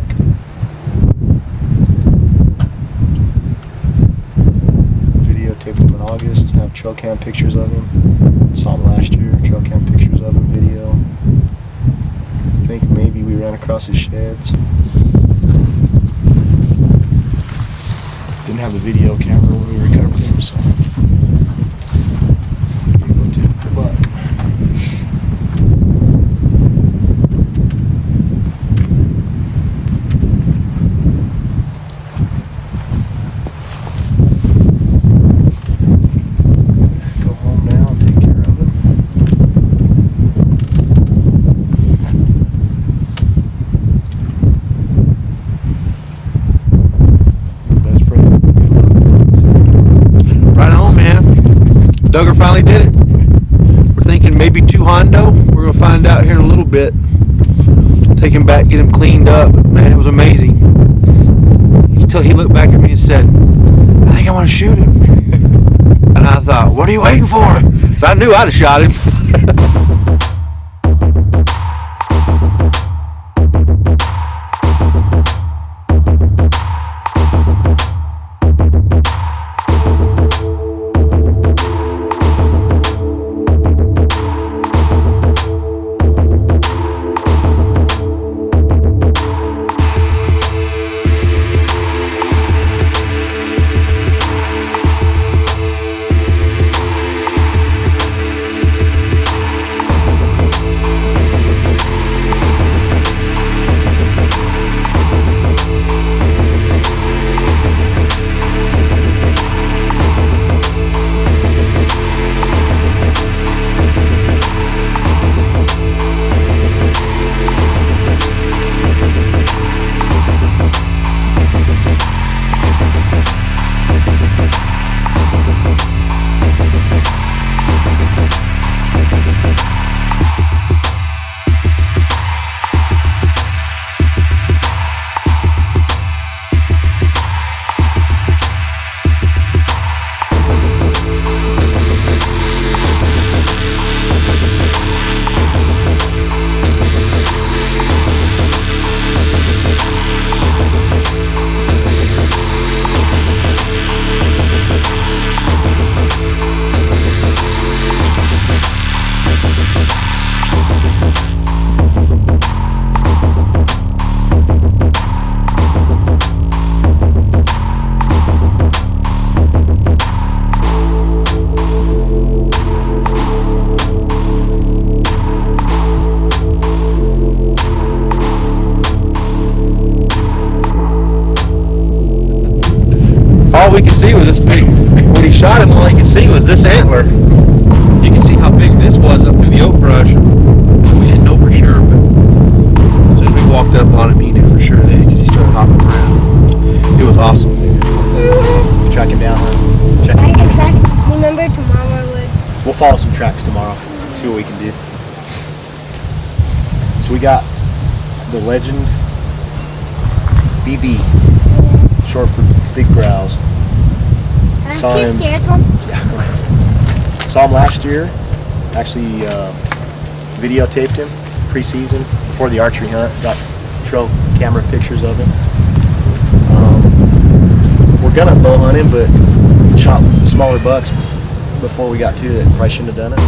buck. Videotaped him in August. Have trail cam pictures of him. Saw him last year. Trail cam pictures of him. Video. I think maybe we ran across his sheds. Didn't have the video camera when we recovered him, so videotaped the buck. Duggar finally did it. We're thinking maybe 2 hondo. We're gonna find out here in a little bit. Take him back, get him cleaned up. Man, it was amazing. He looked back at me and said, "I think I want to shoot him." And I thought, what are you waiting for? So I knew I'd have shot him. All we could see was this big, when he shot him, all he could see was this antler. You can see how big this was up through the oak brush. We didn't know for sure, but as soon as we walked up on him, he knew for sure then, because he started hopping around. It was awesome. Track him down, huh? Check I can track. Remember tomorrow would. We'll follow some tracks tomorrow. See what we can do. So we got the legend BB, short for big browse. Saw him last year. Actually videotaped him pre-season before the archery hunt. Got trail camera pictures of him. We're gonna bow hunt him, but shot smaller bucks before we got to it. Probably shouldn't have done it.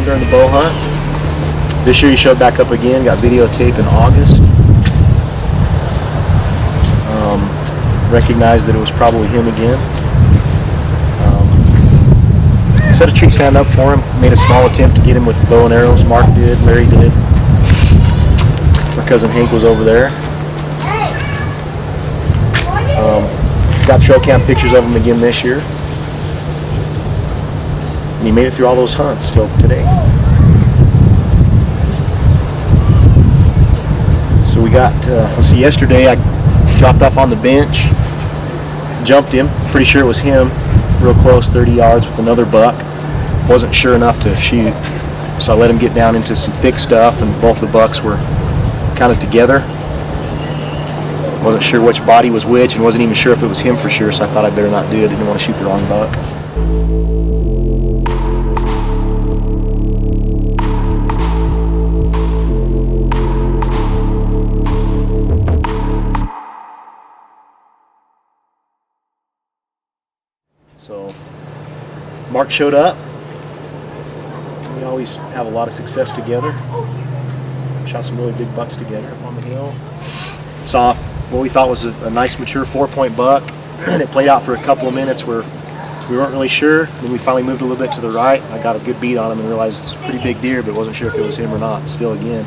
During the bow hunt. This year he showed back up again, got videotape in August. Recognized that it was probably him again. Set a tree stand up for him, made a small attempt to get him with bow and arrows. Mark did, Larry did. My cousin Hank was over there. Got trail cam pictures of him again this year. And he made it through all those hunts till today. So we got, let's see, yesterday I dropped off on the bench, jumped him, pretty sure it was him, real close, 30 yards with another buck. Wasn't sure enough to shoot, so I let him get down into some thick stuff, and both the bucks were kind of together. Wasn't sure which body was which, and wasn't even sure if it was him for sure, so I thought I better not do it. I didn't want to shoot the wrong buck. So Mark showed up. We always have a lot of success together. Shot some really big bucks together up on the hill. Saw what we thought was a nice mature 4-point buck, and it played out for a couple of minutes where we weren't really sure. Then we finally moved a little bit to the right. I got a good beat on him and realized it's a pretty big deer, but wasn't sure if it was him or not still again.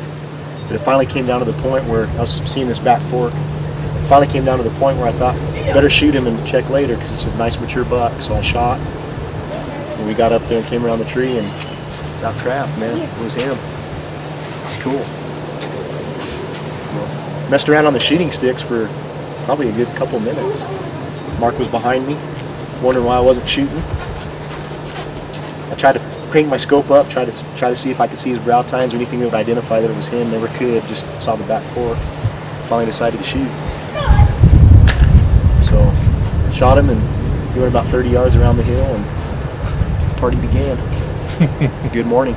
But it finally came down to the point where I was seeing this back fork. It finally came down to the point where I thought better shoot him and check later because it's a nice mature buck. So I shot, and we got up there and came around the tree and got trapped, man. It was him. It's cool. Messed around on the shooting sticks for probably a good couple minutes. Mark was behind me, wondering why I wasn't shooting. I tried to crank my scope up, try to see if I could see his brow tines or anything that would identify that it was him. Never could. Just saw the back fork. Finally decided to shoot. So shot him, and he went about 30 yards around the hill, and the party began. Good morning.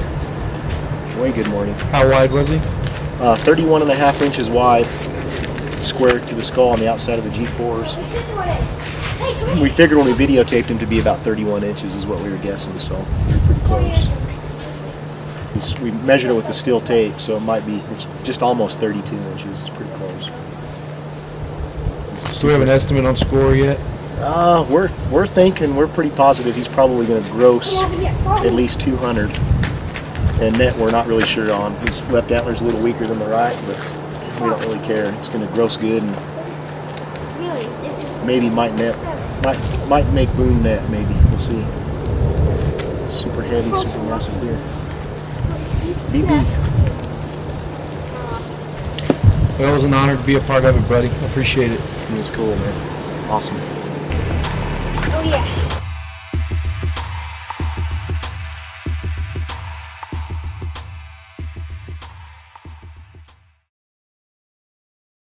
Way good morning. How wide was he? 31.5 inches wide, square to the skull on the outside of the G4s. We figured when we videotaped him to be about 31 inches is what we were guessing, so we were pretty close. We measured it with the steel tape, so it's just almost 32 inches. It's pretty close. Do we have an estimate on score yet? We're thinking, we're pretty positive he's probably going to gross at least 200. And net we're not really sure on. His left antler's a little weaker than the right, but we don't really care. It's going to gross good, and maybe might net, might make boom net. Maybe we'll see. Super heavy, super massive deer. BB. Well, it was an honor to be a part of it, buddy. I appreciate it. It was cool, man. Awesome. Oh yeah.